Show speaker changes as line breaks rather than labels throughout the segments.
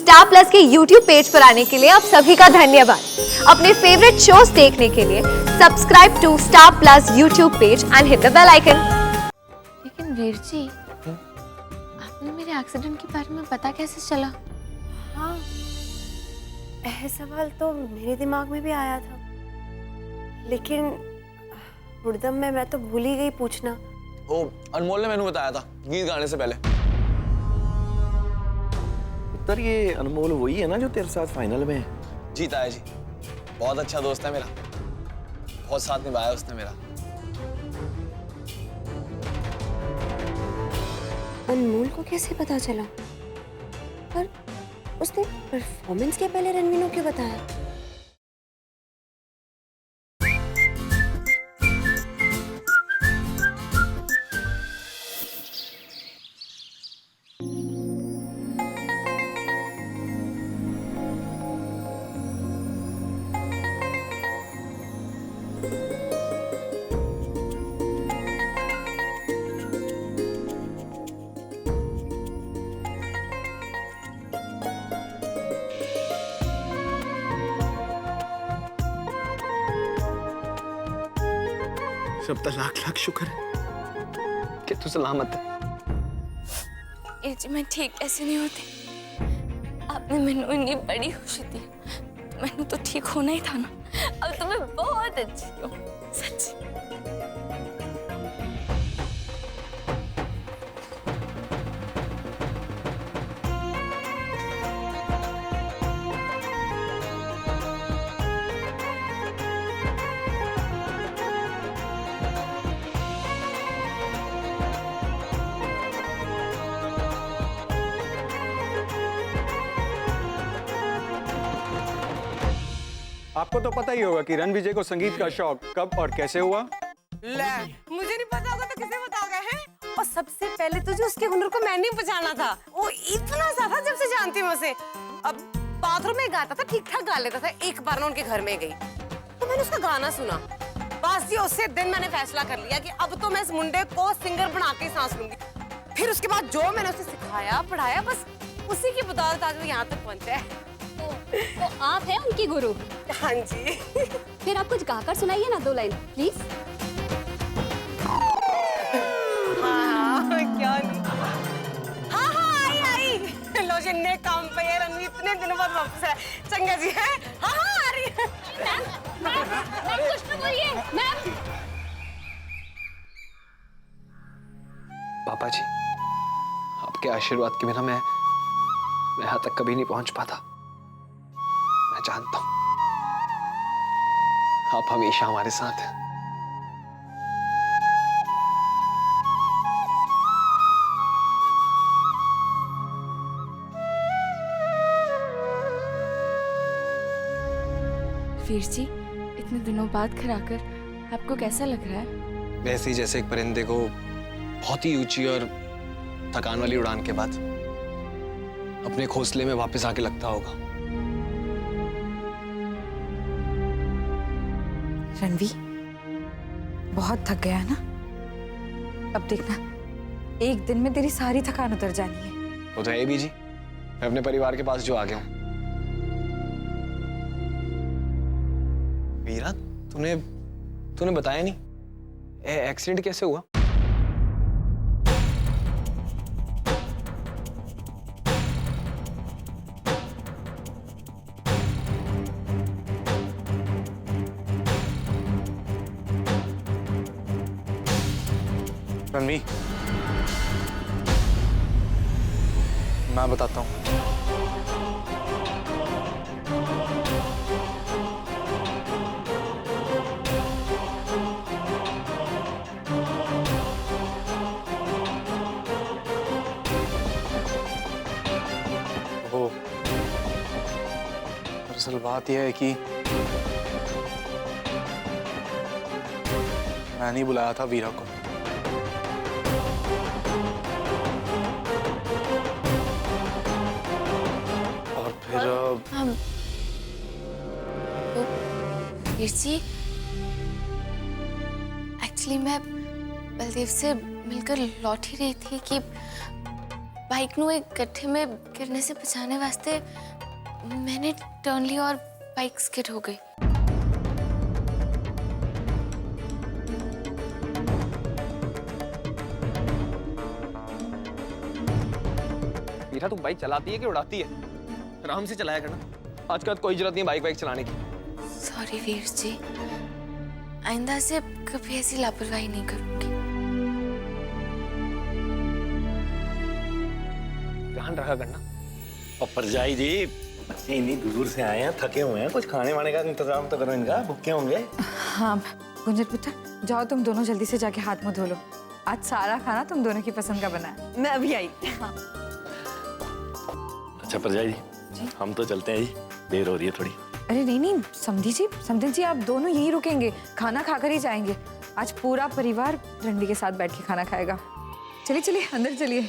Star plus के YouTube page पर आने के लिए आप सभी का धन्यवाद। अपने फेवरेट शोज देखने के लिए subscribe to Star Plus YouTube page and hit the bell icon.
लेकिन वीर जी, आपने मेरे एक्सीडेंट के बारे में पता कैसे चला?
हाँ, यह सवाल तो मेरे दिमाग में भी आया था, लेकिन हुड़दम में मैं तो भूल ही गई पूछना।
ओ, अनमोल ने मैंने बताया था गीत गाने से पहले।
उत्तर, ये अनमोल वही है ना जो तेरे साथ फाइनल में है?
जीता है जी, बहुत अच्छा दोस्त है मेरा, बहुत साथ निभाया उसने मेरा।
अनमोल को कैसे पता चला? पर उसने परफॉर्मेंस के पहले रणवीर क्यों बताया?
सब तो लाख लाख शुक्र है कि तू सलामत है।
ये जी मैं ठीक कैसे नहीं होती? आपने मैंने इतनी बड़ी खुशी दी, तो मैंने तो ठीक होना ही था ना। अब तो मैं बहुत अच्छी हूँ, सच।
आपको तो पता ही होगा कि रणविजय को संगीत का शौक कब और कैसे हुआ।
ले, मुझे नहीं पता होगा तो किसे बताओगे हैं? और सबसे पहले तुझे उसके हुनर को मैंने ही पहचाना था। वो इतना सा था जब से जानती हूँ उसे। अब बाथरूम में गाता था, ठीक ठाक गा लेता था। एक बार ना उनके घर में गई तो मैंने उसका गाना सुना। बस जी उसी दिन मैंने फैसला कर लिया कि अब तो मैं इस मुंडे को सिंगर बना के सांस लूंगी। फिर उसके बाद जो मैंने उसे सिखाया पढ़ाया, बस उसी की बदौलत आज वो यहाँ तक पहुंचा है।
तो आप हैं उनकी गुरु?
हाँ जी।
फिर आप कुछ गाकर सुनाइए ना, 2 लाइन प्लीज।
हाँ, क्या नहीं। हाँ, आई। लो जी, ने काम पे है, रणवीर इतने दिनों बाद वापस है। चंगा जी है? हाँ, आ रही है।
मैम कुछ तो बोलिए मैम।
पापा जी, आपके आशीर्वाद के बिना मैं यहाँ तक कभी नहीं पहुंच पाता। मैं जानता हूं आप हमेशा हमारे साथ हैं।
वीर जी, इतने दिनों बाद घर आकर आपको कैसा लग रहा है?
वैसे ही जैसे एक परिंदे को बहुत ही ऊंची और थकान वाली उड़ान के बाद अपने घोंसले में वापस आके लगता होगा।
रणवी, बहुत थक गया ना? अब देखना, एक दिन में तेरी सारी थकान उतर जानी है।
वो तो है भी जी, मैं अपने परिवार के पास जो आ गया हूँ। वीरा, तूने बताया नहीं, एक्सीडेंट कैसे हुआ?
रणवी, मैं बताता हूँ। वो दरअसल बात यह है कि मैं नहीं बुलाया था वीरा को।
वीर जी, एक्चुअली मैं बलदेव से मिलकर लौट ही रही थी कि बाइक नू एक गड्ढे में गिरने से बचाने वास्ते मैंने टर्न लिया और बाइक स्किड हो गई।
मीरा तू बाइक चलाती है कि उड़ाती है? आराम से चलाया करना, आजकल कोई जरूरत नहीं बाइक चलाने की।
सॉरी वीर जी, आइंदा से कभी ऐसी लापरवाही नहीं करूंगी।
ध्यान रखा करना।
और परजाई जी, बच्चे इतनी दूर से आए हैं, थके हुए हैं, कुछ खाने वाने का इंतजाम तो करो इनका, भूखे होंगे।
हाँ गुंजन पुत्र, जाओ तुम दोनों जल्दी से जाके हाथ मुंह धो लो। आज सारा खाना तुम दोनों की पसंद का बना है।
मैं अभी आई।
अच्छा परजाई जी, हम तो चलते हैं जी, देर हो रही है थोड़ी।
अरे नहीं नहीं समधी जी आप दोनों यहीं रुकेंगे, खाना खाकर ही जाएंगे। आज पूरा परिवार रणवी के साथ बैठ के खाना खाएगा। चलिए चलिए अंदर चलिए।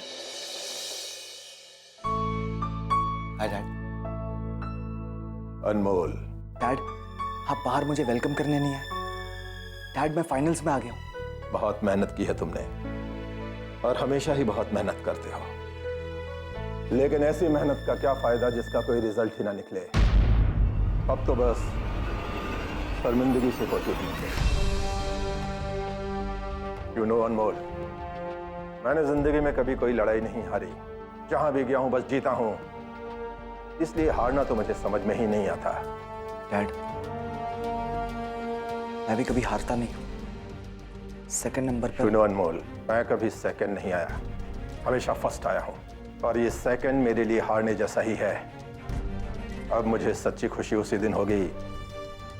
Hi dad.
अनमोल,
डैड आप बाहर मुझे वेलकम करने नहीं आए। डैड मैं फाइनल्स में आ गया हूँ।
बहुत मेहनत की है तुमने और हमेशा ही बहुत मेहनत करते हो, लेकिन ऐसी मेहनत का क्या फायदा जिसका कोई रिजल्ट ही ना निकले। अब तो बस शर्मिंदगी से होती है। यू नो अनमोल, मैंने जिंदगी में कभी कोई लड़ाई नहीं हारी। जहां भी गया हूं बस जीता हूं, इसलिए हारना तो मुझे समझ में ही नहीं आता।
डैड मैं भी कभी हारता नहीं हूँ। सेकंड नंबर पर।
यू नो अनमोल, मैं कभी सेकंड नहीं आया, हमेशा फर्स्ट आया हूं, और ये सेकंड मेरे लिए हारने जैसा ही है। अब मुझे सच्ची खुशी उसी दिन होगी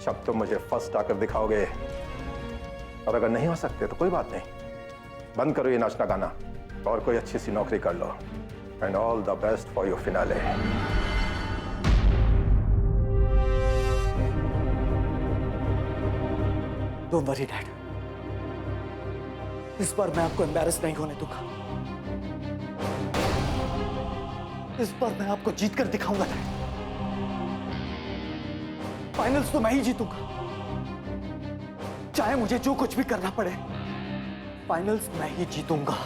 जब तुम मुझे फर्स्ट आकर दिखाओगे। और अगर नहीं हो सकते तो कोई बात नहीं, बंद करो ये नाचना गाना और कोई अच्छी सी नौकरी कर लो। And all the best for your finale.
Don't worry dad, इस बार मैं आपको एम्बैरेस नहीं होने दूंगा। इस बार मैं आपको जीत कर दिखाऊंगा डैड। फाइनल्स तो मैं ही जीतूंगा, चाहे मुझे जो कुछ भी करना पड़े। फाइनल्स मैं ही जीतूंगा।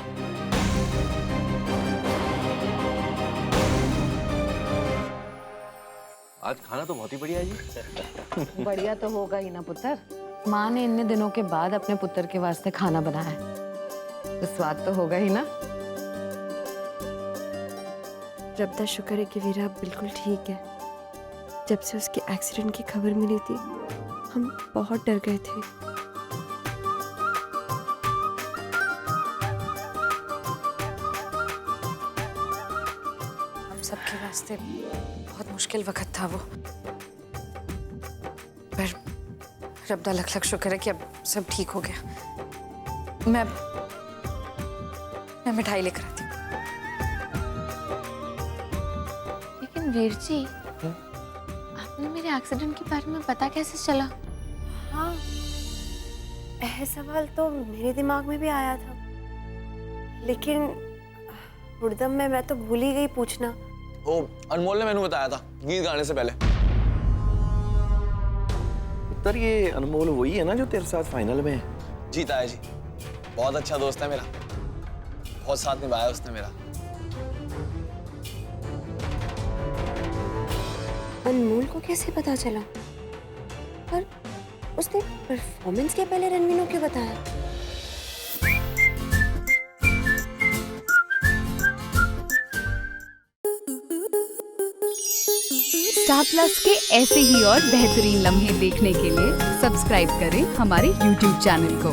आज खाना तो बहुत ही बढ़िया है जी।
बढ़िया तो होगा ही ना पुत्र। माँ ने इतने दिनों के बाद अपने पुत्र के वास्ते खाना बनाया है, तो स्वाद तो होगा ही ना।
रब दा शुक्र है कि वीरा बिल्कुल ठीक है। जब से उसके एक्सीडेंट की खबर मिली थी हम बहुत डर गए थे।
हम सबके वास्ते बहुत मुश्किल वक्त था वो, पर रब दा लख लख शुक्र है कि अब सब ठीक हो गया। मैं मिठाई लेकर आती हूँ।
लेकिन वीर जी, आपने मेरे एक्सीडेंट के बारे में पता कैसे चला?
हाँ, यह सवाल तो मेरे दिमाग में भी आया था, लेकिन हुड़दम में मैं तो भूल ही गई पूछना।
ओ, अनमोल ने मैंने बताया था गीत गाने से पहले।
उत्तर ये अनमोल वही है ना जो तेरे साथ फाइनल में
जीता है जी। बहुत अच्छा दोस्त है मेरा, बहुत साथ निभाया उसने मेरा।
अनमोल को कैसे पता चला? पर उसने परफॉर्मेंस के पहले रणवीर को क्यों बताया?
स्टार प्लस के ऐसे ही और बेहतरीन लम्हे देखने के लिए सब्सक्राइब करें हमारे YouTube चैनल को।